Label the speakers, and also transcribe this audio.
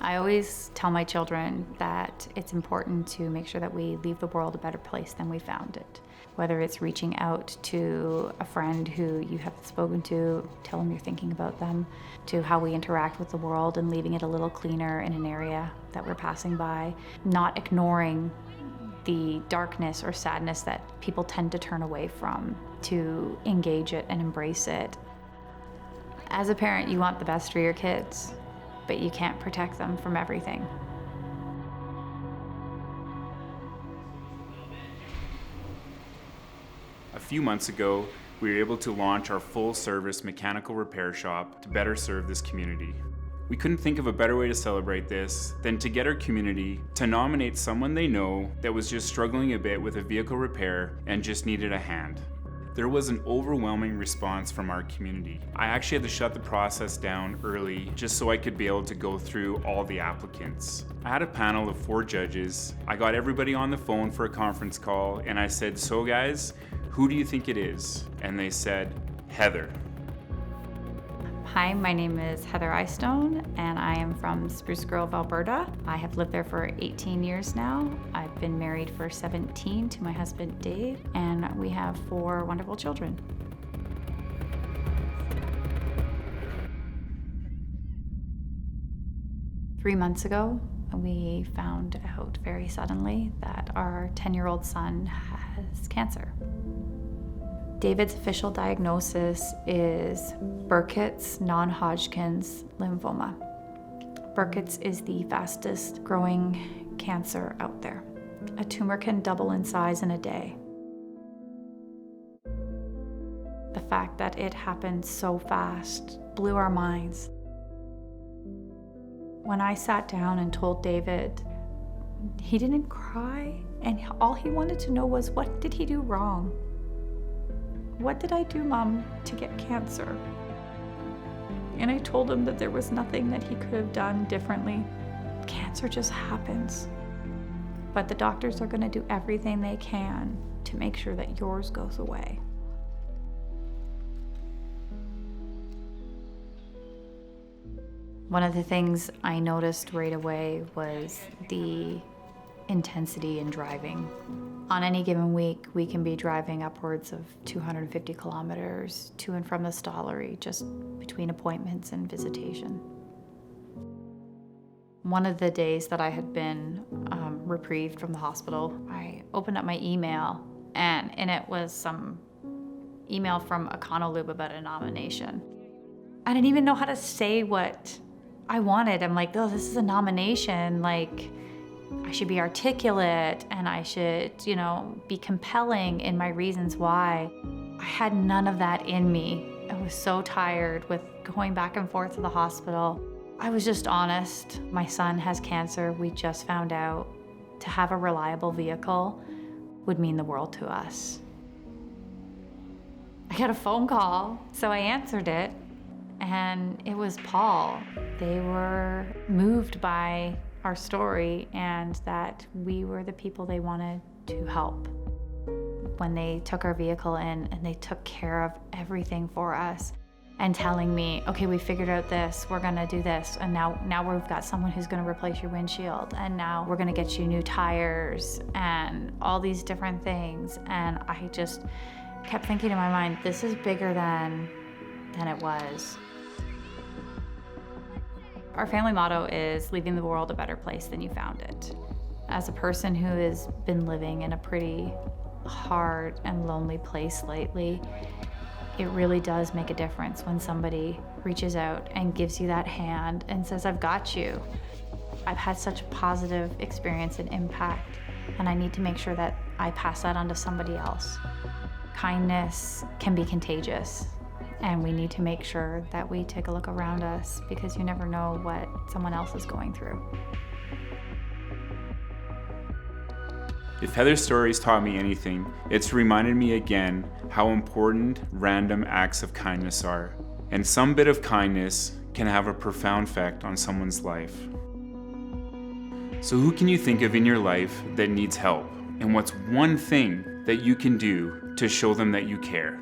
Speaker 1: I always tell my children that it's important to make sure that we leave the world a better place than we found it. Whether it's reaching out to a friend who you haven't spoken to, tell them you're thinking about them, to how we interact with the world and leaving it a little cleaner in an area that we're passing by, not ignoring the darkness or sadness that people tend to turn away from, to engage it and embrace it. As a parent, you want the best for your kids, but you can't protect them from everything.
Speaker 2: A few months ago, we were able to launch our full-service mechanical repair shop to better serve this community. We couldn't think of a better way to celebrate this than to get our community to nominate someone they know that was just struggling a bit with a vehicle repair and just needed a hand. There was an overwhelming response from our community. I actually had to shut the process down early just so I could be able to go through all the applicants. I had a panel of 4 judges. I got everybody on the phone for a conference call and I said, "So guys, who do you think it is?" And they said, "Heather."
Speaker 1: Hi, my name is Heather Eyestone, and I am from Spruce Grove, Alberta. I have lived there for 18 years now. I've been married for 17 to my husband, Dave, and we have 4 wonderful children. Three months ago, we found out very suddenly that our 10-year-old son has cancer. David's official diagnosis is Burkitt's non-Hodgkin's lymphoma. Burkitt's is the fastest growing cancer out there. A tumor can double in size in a day. The fact that it happened so fast blew our minds. When I sat down and told David, he didn't cry, and all he wanted to know was, what did he do wrong? What did I do, Mom, to get cancer? And I told him that there was nothing that he could have done differently. Cancer just happens. But the doctors are going to do everything they can to make sure that yours goes away. One of the things I noticed right away was the intensity in driving. On any given week, we can be driving upwards of 250 kilometers to and from the Stollery, just between appointments and visitation. One of the days that I had been reprieved from the hospital, I opened up my email, and in it was some email from Econolube about a nomination. I didn't even know how to say what I wanted. I'm like, oh, this is a nomination, like, I should be articulate and I should, be compelling in my reasons why. I had none of that in me. I was so tired with going back and forth to the hospital. I was just honest. My son has cancer. We just found out. To have a reliable vehicle would mean the world to us. I got a phone call, so I answered it, and it was Paul. They were moved by our story and that we were the people they wanted to help. When they took our vehicle in and they took care of everything for us and telling me, okay, we figured out this, we're gonna do this, and now we've got someone who's gonna replace your windshield, and now we're gonna get you new tires and all these different things. And I just kept thinking in my mind, this is bigger than it was. Our family motto is leaving the world a better place than you found it. As a person who has been living in a pretty hard and lonely place lately, it really does make a difference when somebody reaches out and gives you that hand and says, I've got you. I've had such a positive experience and impact, and I need to make sure that I pass that on to somebody else. Kindness can be contagious. And we need to make sure that we take a look around us, because you never know what someone else is going through.
Speaker 2: If Heather's stories taught me anything, it's reminded me again how important random acts of kindness are. And some bit of kindness can have a profound effect on someone's life. So who can you think of in your life that needs help? And what's one thing that you can do to show them that you care?